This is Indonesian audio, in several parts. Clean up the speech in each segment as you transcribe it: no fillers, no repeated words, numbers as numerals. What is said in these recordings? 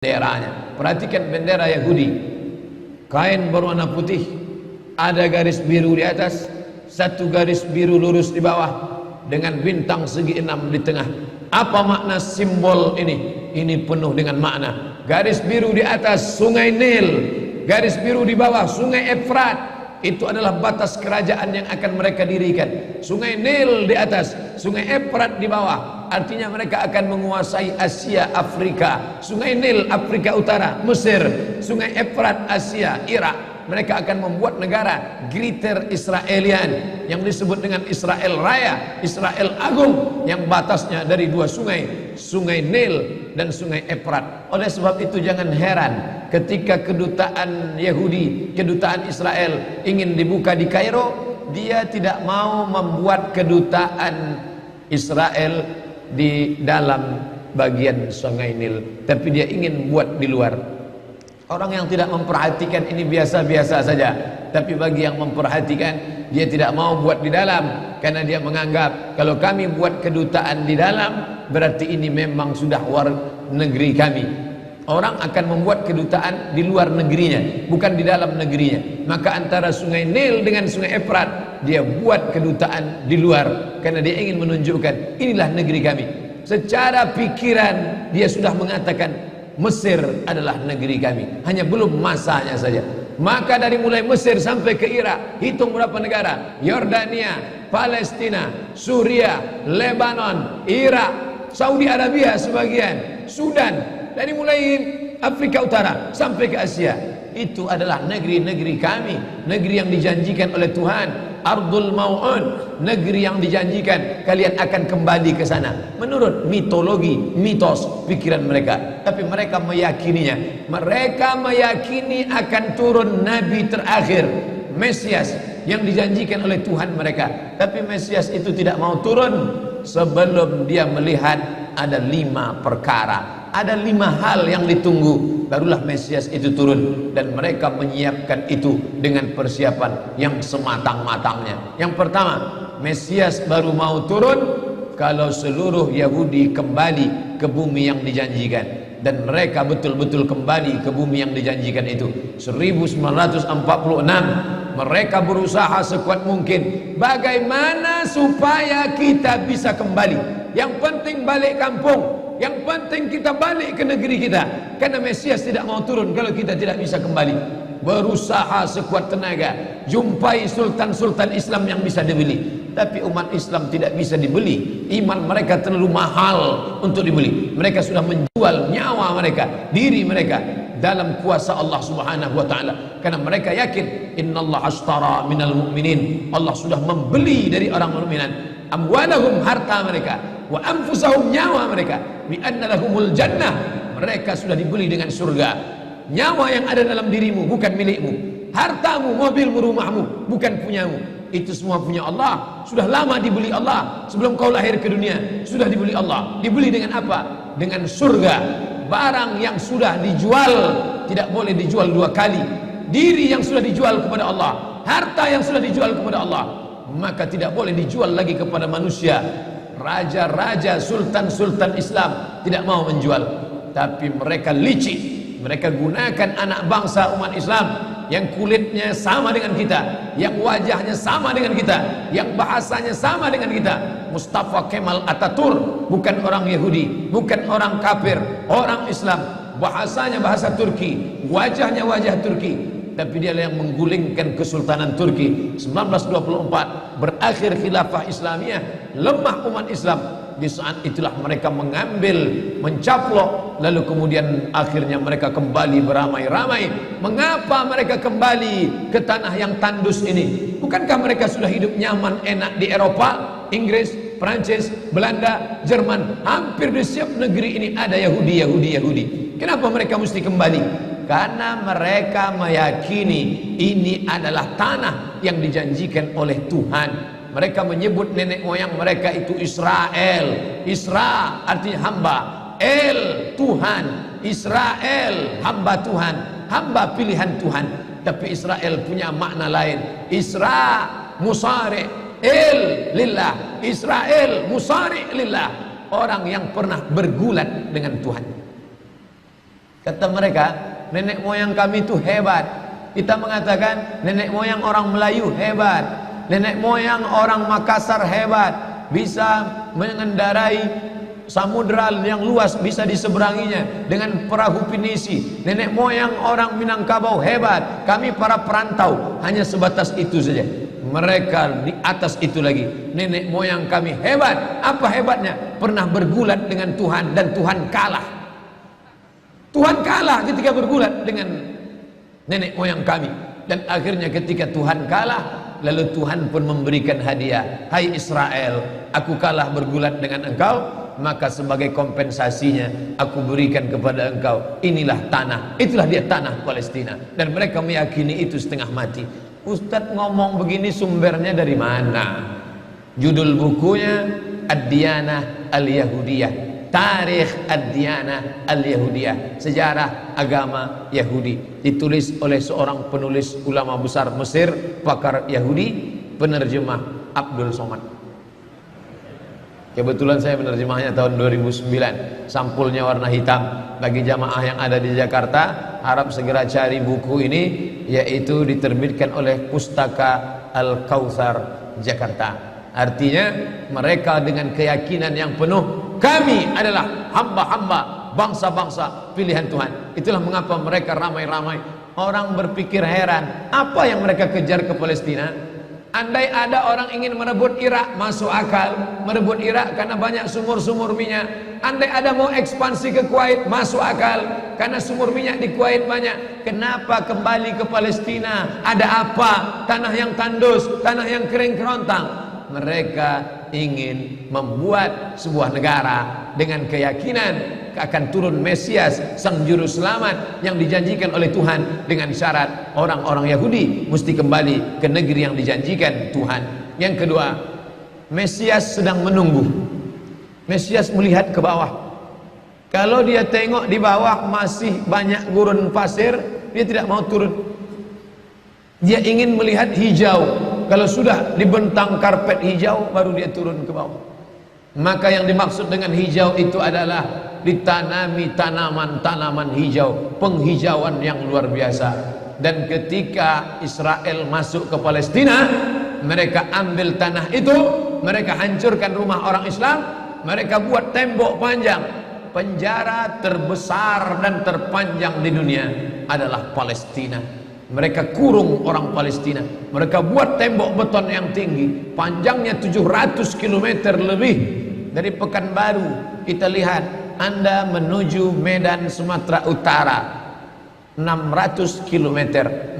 Benderanya. Perhatikan bendera Yahudi. Kain berwarna putih, ada garis biru di atas, satu garis biru lurus di bawah dengan bintang segi 6 di tengah. Apa makna simbol ini? Ini penuh dengan makna. Garis biru di atas Sungai Nil, garis biru di bawah Sungai Efrat. Itu adalah batas kerajaan yang akan mereka dirikan. Sungai Nil di atas, Sungai Efrat di bawah. Artinya mereka akan menguasai Asia, Afrika. Sungai Nil, Afrika Utara, Mesir. Sungai Efrat, Asia, Irak. Mereka akan membuat negara Greater Israelian yang disebut dengan Israel Raya, Israel Agung, yang batasnya dari dua sungai, Sungai Nil dan Sungai Efrat. Oleh sebab itu jangan heran ketika kedutaan Yahudi, kedutaan Israel ingin dibuka di Kairo, dia tidak mau membuat kedutaan Israel di dalam bagian Sungai Nil, tapi dia ingin buat di luar. Orang yang tidak memperhatikan ini biasa-biasa saja, tapi bagi yang memperhatikan, dia tidak mau buat di dalam, karena dia menganggap kalau kami buat kedutaan di dalam, berarti ini memang sudah war negeri kami. Orang akan membuat kedutaan di luar negerinya, bukan di dalam negerinya. Maka antara Sungai Nil dengan Sungai Efrat, dia buat kedutaan di luar, karena dia ingin menunjukkan inilah negeri kami. Secara pikiran dia sudah mengatakan Mesir adalah negeri kami, hanya belum masanya saja. Maka dari mulai Mesir sampai ke Irak, hitung berapa negara: Yordania, Palestina, Suria, Lebanon, Irak, Saudi Arabia sebagian, Sudan, dari mulai Afrika Utara sampai ke Asia. Itu adalah negeri-negeri kami, negeri yang dijanjikan oleh Tuhan. Ardul Mau'un, negeri yang dijanjikan kalian akan kembali ke sana menurut mitologi, mitos, pikiran mereka. Tapi mereka meyakininya. Mereka meyakini akan turun nabi terakhir, Mesias, yang dijanjikan oleh Tuhan mereka. Tapi Mesias itu tidak mau turun sebelum dia melihat ada 5 perkara, ada 5 hal yang ditunggu, barulah Mesias itu turun. Dan mereka menyiapkan itu dengan persiapan yang sematang-matangnya. Yang pertama, Mesias baru mau turun kalau seluruh Yahudi kembali ke bumi yang dijanjikan. Dan mereka betul-betul kembali ke bumi yang dijanjikan itu. 1946 mereka berusaha sekuat mungkin, bagaimana supaya kita bisa kembali. Yang penting balik kampung, yang penting kita balik ke negeri kita, karena Mesias tidak mau turun kalau kita tidak bisa kembali. Berusaha sekuat tenaga, jumpai sultan-sultan Islam yang bisa dibeli, tapi umat Islam tidak bisa dibeli. Iman mereka terlalu mahal untuk dibeli. Mereka sudah menjual nyawa mereka, diri mereka dalam kuasa Allah Subhanahu wa taala, karena mereka yakin innallaha ashtara minal mu'minin, Allah sudah membeli dari orang mukminin amwalahum, harta mereka, wa anfusahum, nyawa mereka, bi anna lahumul jannah, mereka sudah dibeli dengan surga. Nyawa yang ada dalam dirimu bukan milikmu, hartamu, mobilmu, rumahmu bukan punyamu, itu semua punya Allah. Sudah lama dibeli Allah, sebelum kau lahir ke dunia sudah dibeli Allah. Dibeli dengan apa? Dengan surga. Barang yang sudah dijual tidak boleh dijual 2 kali. Diri yang sudah dijual kepada Allah, harta yang sudah dijual kepada Allah, maka tidak boleh dijual lagi kepada manusia. Raja-raja, sultan-sultan Islam tidak mau menjual, tapi mereka licik. Mereka gunakan anak bangsa umat Islam yang kulitnya sama dengan kita, yang wajahnya sama dengan kita, yang bahasanya sama dengan kita. Mustafa Kemal Atatürk bukan orang Yahudi, bukan orang kafir, orang Islam. Bahasanya bahasa Turki, wajahnya wajah Turki, tapi dia yang menggulingkan kesultanan Turki. 1924 berakhir khilafah Islamiyah, lemah umat Islam. Di saat itulah mereka mengambil, mencaplok, lalu kemudian akhirnya mereka kembali beramai-ramai. Mengapa mereka kembali ke tanah yang tandus ini? Bukankah mereka sudah hidup nyaman, enak di Eropa, Inggris, Prancis, Belanda, Jerman? Hampir di setiap negeri ini ada Yahudi. Kenapa mereka mesti kembali? Karena mereka meyakini ini adalah tanah yang dijanjikan oleh Tuhan. Mereka menyebut nenek moyang mereka itu Israel. Isra artinya hamba, El Tuhan. Israel hamba Tuhan, hamba pilihan Tuhan. Tapi Israel punya makna lain. Isra musari, El lillah. Israel musari lillah, orang yang pernah bergulat dengan Tuhan. Kata mereka, nenek moyang kami itu hebat. Kita mengatakan nenek moyang orang Melayu hebat, nenek moyang orang Makassar hebat, bisa mengendarai samudra yang luas, bisa diseberanginya dengan perahu pinisi. Nenek moyang orang Minangkabau hebat, kami para perantau hanya sebatas itu saja. Mereka di atas itu lagi, nenek moyang kami hebat. Apa hebatnya? Pernah bergulat dengan Tuhan dan Tuhan kalah. Tuhan kalah ketika bergulat dengan nenek moyang kami. Dan akhirnya ketika Tuhan kalah, lalu Tuhan pun memberikan hadiah. Hai Israel, aku kalah bergulat dengan engkau, maka sebagai kompensasinya aku berikan kepada engkau inilah tanah. Itulah dia tanah Palestina. Dan mereka meyakini itu setengah mati. Ustadz ngomong begini sumbernya dari mana? Judul bukunya Ad-Diyanah Al-Yahudiyah, Tarikh Ad-Diyanah Al-Yahudiyah, sejarah agama Yahudi, ditulis oleh seorang penulis ulama besar Mesir, pakar Yahudi, penerjemah Abdul Somad. Kebetulan saya menerjemahnya tahun 2009. Sampulnya warna hitam. Bagi jamaah yang ada di Jakarta, harap segera cari buku ini, yaitu diterbitkan oleh Pustaka Al-Kautsar Jakarta. Artinya mereka dengan keyakinan yang penuh, kami adalah hamba-hamba bangsa-bangsa pilihan Tuhan. Itulah mengapa mereka ramai-ramai. Orang berpikir heran, apa yang mereka kejar ke Palestina? Andai ada orang ingin merebut Irak, masuk akal. Merebut Irak karena banyak sumur-sumur minyak. Andai ada mau ekspansi ke Kuwait, masuk akal, karena sumur minyak di Kuwait banyak. Kenapa kembali ke Palestina? Ada apa? Tanah yang tandus, tanah yang kering kerontang. Mereka ingin membuat sebuah negara dengan keyakinan akan turun Mesias, sang juru selamat yang dijanjikan oleh Tuhan, dengan syarat orang-orang Yahudi mesti kembali ke negeri yang dijanjikan Tuhan. Yang kedua, Mesias sedang menunggu. Mesias melihat ke bawah. Kalau dia tengok di bawah masih banyak gurun pasir, dia tidak mau turun. Dia ingin melihat hijau. Kalau sudah dibentang karpet hijau, baru dia turun ke bawah. Maka yang dimaksud dengan hijau itu adalah ditanami tanaman-tanaman hijau, penghijauan yang luar biasa. Dan ketika Israel masuk ke Palestina, mereka ambil tanah itu, mereka hancurkan rumah orang Islam, mereka buat tembok panjang. Penjara terbesar dan terpanjang di dunia adalah Palestina. Mereka kurung orang Palestina. Mereka buat tembok beton yang tinggi, panjangnya 700 km lebih. Dari Pekanbaru kita lihat, Anda menuju Medan Sumatera Utara 600 km.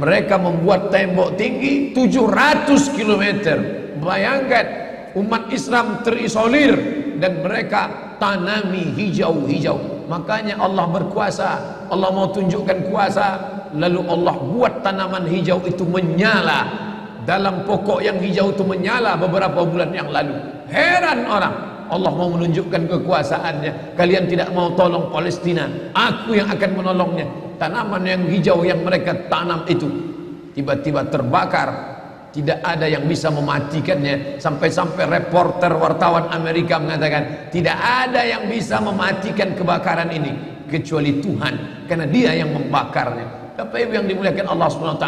Mereka membuat tembok tinggi 700 km. Bayangkan, umat Islam terisolir dan mereka tanami hijau-hijau. Makanya Allah berkuasa. Allah mau tunjukkan kuasa, lalu Allah buat tanaman hijau itu menyala. Dalam pokok yang hijau itu menyala beberapa bulan yang lalu. Heran orang, Allah mau menunjukkan kekuasaannya. Kalian tidak mau tolong Palestina, aku yang akan menolongnya. Tanaman yang hijau yang mereka tanam itu tiba-tiba terbakar. Tidak ada yang bisa mematikannya. Sampai-sampai reporter wartawan Amerika mengatakan, tidak ada yang bisa mematikan kebakaran ini kecuali Tuhan, karena Dia yang membakarnya. Bapak Ibu yang dimuliakan Allah SWT,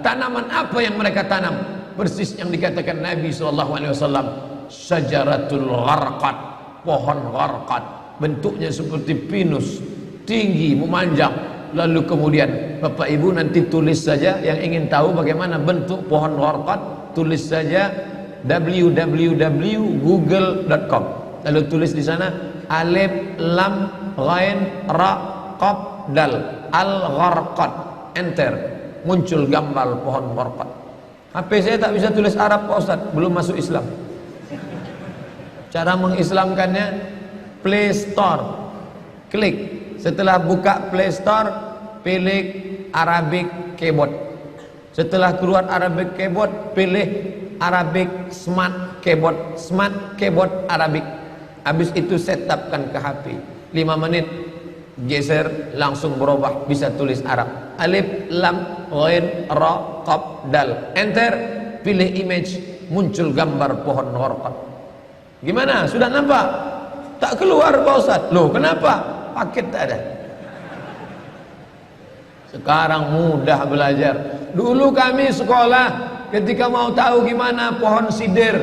tanaman apa yang mereka tanam? Persis yang dikatakan Nabi SAW, syajaratul gharqad, pohon gharqad, bentuknya seperti pinus, tinggi, memanjang. Lalu kemudian Bapak Ibu nanti tulis saja, yang ingin tahu bagaimana bentuk pohon gharqad, tulis saja www.google.com. Lalu tulis di sana alif lam ghain ra qaf dal al gharqad, enter, muncul gambar pohon gharqad. HP saya tak bisa tulis Arab Pak Ustaz, belum masuk Islam. Cara mengislamkannya, Play Store, klik. Setelah buka Play Store, pilih Arabic Keyboard. Setelah keluar Arabic Keyboard, pilih Arabic Smart Keyboard. Smart Keyboard Arabic. Habis itu setupkan ke HP. 5 menit, geser, langsung berubah, bisa tulis Arab. Alif, lam, ghain, ra, qaf, dal. Enter, pilih image, muncul gambar pohon gharqad. Gimana? Sudah nampak? Tak keluar Pak Ustaz. Loh, kenapa? Paket tak ada. Sekarang mudah belajar. Dulu kami sekolah ketika mau tahu gimana pohon sidir,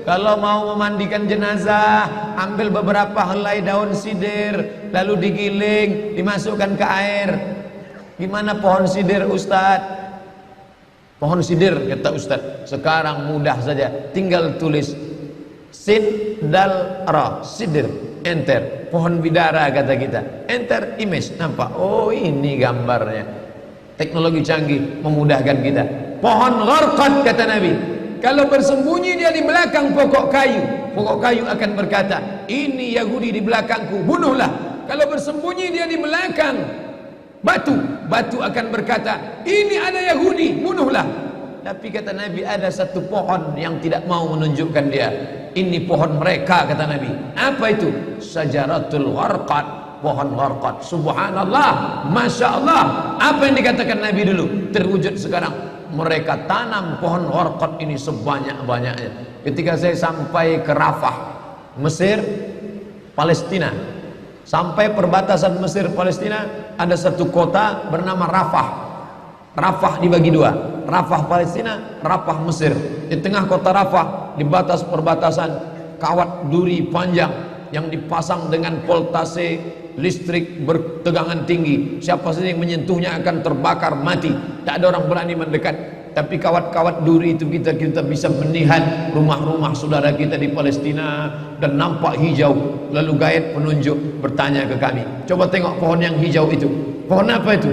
kalau mau memandikan jenazah, ambil beberapa helai daun sidir, lalu digiling, dimasukkan ke air. Gimana pohon sidir, Ustadz? Pohon sidir, kata Ustadz. Sekarang mudah saja, tinggal tulis sin dal ra, sidir, enter. Pohon bidara kata kita, enter image, nampak. Oh, ini gambarnya. Teknologi canggih memudahkan kita. Pohon gharqad, kata Nabi, kalau bersembunyi dia di belakang pokok kayu akan berkata, ini Yahudi di belakangku, bunuhlah. Kalau bersembunyi dia di belakang batu akan berkata, ini ada Yahudi, bunuhlah. Tapi kata Nabi, ada satu pohon yang tidak mau menunjukkan dia. Ini pohon mereka, kata Nabi. Apa itu? Sajaratul gharqad, pohon gharqad. Subhanallah, Masya Allah. Apa yang dikatakan Nabi dulu terwujud sekarang. Mereka tanam pohon gharqad ini sebanyak-banyaknya. Ketika saya sampai ke Rafah, Mesir, Palestina, sampai perbatasan Mesir Palestina, ada satu kota bernama Rafah. Rafah dibagi dua, Rafah Palestina, Rafah Mesir. Di tengah kota Rafah, di batas perbatasan, kawat duri panjang yang dipasang dengan voltase listrik bertegangan tinggi. Siapa saja yang menyentuhnya akan terbakar mati. Tak ada orang berani mendekat. Tapi kawat-kawat duri itu kita bisa melihat rumah-rumah saudara kita di Palestina dan nampak hijau. Lalu gaib penunjuk bertanya ke kami, coba tengok pohon yang hijau itu. Pohon apa itu?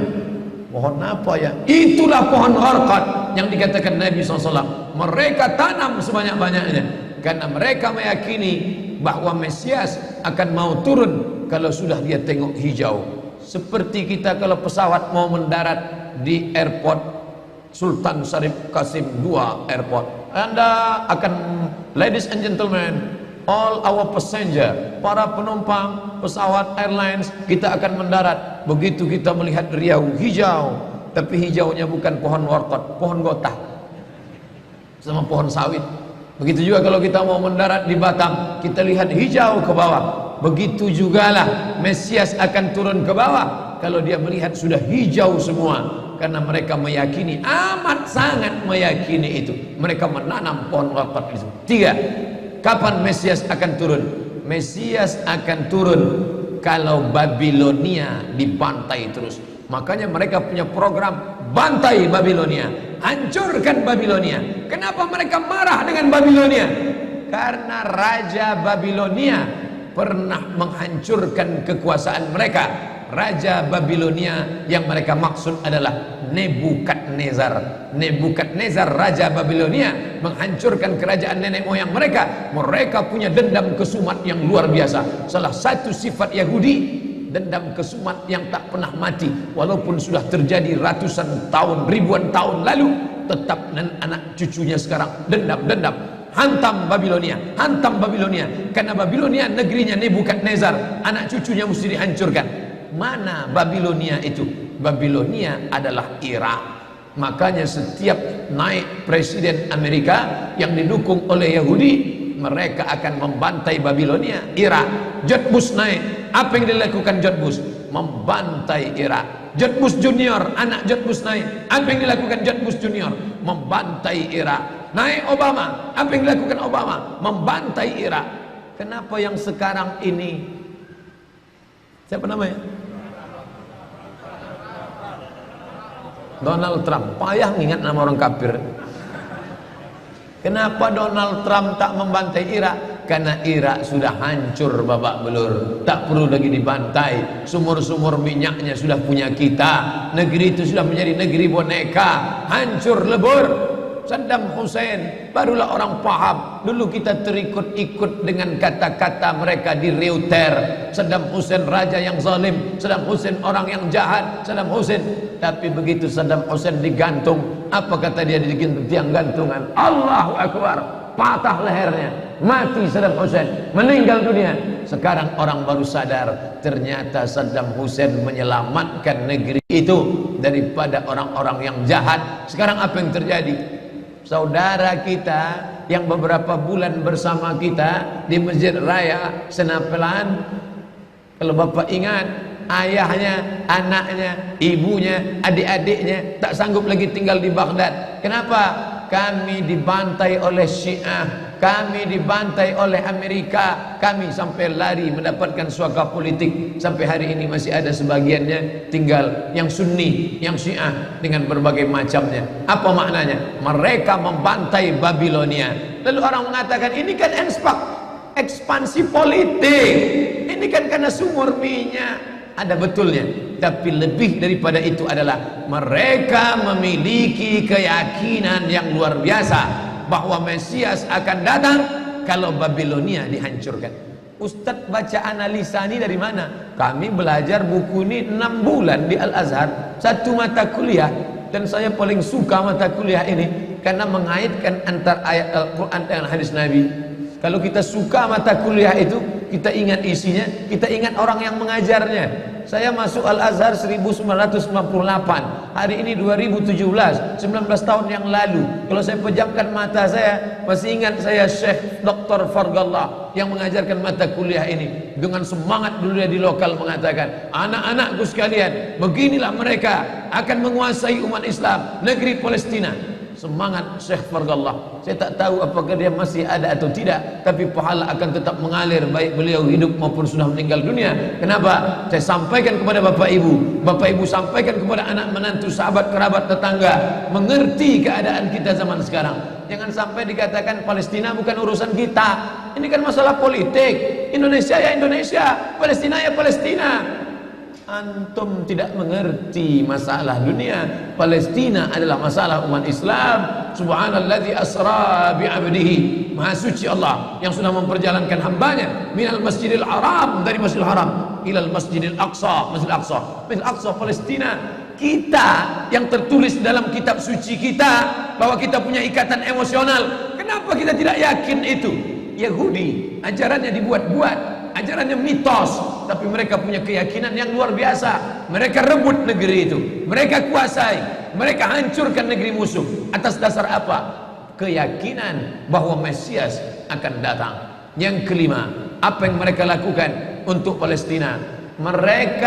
Pohon apa ya? Itulah pohon gharqad yang dikatakan Nabi SAW. Mereka tanam sebanyak-banyaknya karena mereka meyakini bahwa Mesias akan mau turun kalau sudah dia tengok hijau. Seperti kita kalau pesawat mau mendarat di airport Sultan Syarif Qasim II airport, Anda akan, ladies and gentlemen, all our passenger, para penumpang pesawat airlines, kita akan mendarat. Begitu kita melihat riau hijau, tapi hijaunya bukan pohon gharqad, pohon gotah sama pohon sawit. Begitu juga kalau kita mau mendarat di Batam, kita lihat hijau ke bawah. Begitu jugalah Mesias akan turun ke bawah kalau dia melihat sudah hijau semua, karena mereka meyakini, amat sangat meyakini itu. Mereka menanam pohon gharqad itu. Tiga, kapan Mesias akan turun? Mesias akan turun kalau Babilonia dibantai terus. Makanya mereka punya program bantai Babilonia, hancurkan Babilonia. Kenapa mereka marah dengan Babilonia? Karena Raja Babilonia pernah menghancurkan kekuasaan mereka. Raja Babilonia yang mereka maksud adalah Nebukadnezar. Nebukadnezar Raja Babilonia menghancurkan kerajaan nenek moyang mereka. Mereka punya dendam kesumat yang luar biasa. Salah satu sifat Yahudi, dendam kesumat yang tak pernah mati. Walaupun sudah terjadi ratusan tahun, ribuan tahun lalu, tetap anak cucunya sekarang dendam. Hantam Babilonia, hantam Babilonia. Karena Babilonia negerinya Nebukadnezar, anak cucunya mesti dihancurkan. Mana Babilonia itu? Babilonia adalah Irak. Makanya setiap naik presiden Amerika yang didukung oleh Yahudi, mereka akan membantai Babilonia, Irak. George Bush naik, apa yang dilakukan George Bush? Membantai Irak. George Bush Junior, anak George Bush naik, apa yang dilakukan George Bush Junior? Membantai Irak. Naik Obama, apa yang dilakukan Obama? Membantai Irak. Kenapa yang sekarang ini, siapa namanya? Donald Trump. Payah ngingat nama orang kafir. Kenapa Donald Trump tak membantai Irak? Karena Irak sudah hancur babak belur, tak perlu lagi dibantai. Sumur-sumur minyaknya sudah punya kita. Negeri itu sudah menjadi negeri boneka, hancur lebur. Saddam Hussein barulah orang paham. Dulu kita terikut-ikut dengan kata-kata mereka di Reuter. Saddam Hussein raja yang zalim, Saddam Hussein orang yang jahat, Saddam Hussein. Tapi begitu Saddam Hussein digantung, apa kata dia di tiang gantungan? Allahu Akbar, patah lehernya, mati Saddam Hussein, meninggal dunia. Sekarang orang baru sadar, ternyata Saddam Hussein menyelamatkan negeri itu daripada orang-orang yang jahat. Sekarang apa yang terjadi? Saudara kita yang beberapa bulan bersama kita di Masjid Raya Senapelan, kalau Bapak ingat, ayahnya, anaknya, ibunya, adik-adiknya tak sanggup lagi tinggal di Baghdad. Kenapa? Kami dibantai oleh Syiah, kami dibantai oleh Amerika, kami sampai lari mendapatkan suaka politik. Sampai hari ini masih ada sebagiannya tinggal yang Sunni, yang Syiah dengan berbagai macamnya. Apa maknanya? Mereka membantai Babilonia. Lalu orang mengatakan ini kan ekspansi politik, ini kan karena sumur minyak. Ada betulnya, tapi lebih daripada itu adalah mereka memiliki keyakinan yang luar biasa bahwa Mesias akan datang kalau Babilonia dihancurkan. Ustadz baca analisa ini dari mana? Kami belajar buku ini 6 bulan di Al-Azhar, satu mata kuliah, dan saya paling suka mata kuliah ini karena mengaitkan antara ayat Al-Quran dengan hadis Nabi. Kalau kita suka mata kuliah itu, kita ingat isinya, kita ingat orang yang mengajarnya. Saya masuk Al-Azhar 1998, hari ini 2017, 19 tahun yang lalu. Kalau saya pejamkan mata saya, masih ingat saya Syekh Dr. Fargallah yang mengajarkan mata kuliah ini. Dengan semangat dulu dia di lokal mengatakan, anak-anakku sekalian, beginilah mereka akan menguasai umat Islam, negeri Palestina. Semangat Syekh Fargallah. Saya tak tahu apakah dia masih ada atau tidak, tapi pahala akan tetap mengalir baik beliau hidup maupun sudah meninggal dunia. Kenapa? Saya sampaikan kepada Bapak Ibu sampaikan kepada anak menantu, sahabat, kerabat, tetangga, mengerti keadaan kita zaman sekarang. Jangan sampai dikatakan Palestina bukan urusan kita. Ini kan masalah politik. Indonesia ya Indonesia, Palestina ya Palestina. Antum tidak mengerti masalah dunia. Palestina adalah masalah umat Islam. Subhanalladzi asra bi'abdihi, maha suci Allah yang sudah memperjalankan hambanya minal masjidil haram, dari masjidil haram, ilal masjidil aqsa, masjidil aqsa, masjidil aqsa Palestina. Kita yang tertulis dalam kitab suci kita bahwa kita punya ikatan emosional, kenapa kita tidak yakin itu? Yahudi ajarannya dibuat-buat, ajarannya mitos, tapi mereka punya keyakinan yang luar biasa. Mereka rebut negeri itu, mereka kuasai, mereka hancurkan negeri musuh. Atas dasar apa? Keyakinan bahwa Mesias akan datang. Yang kelima, apa yang mereka lakukan untuk Palestina? Mereka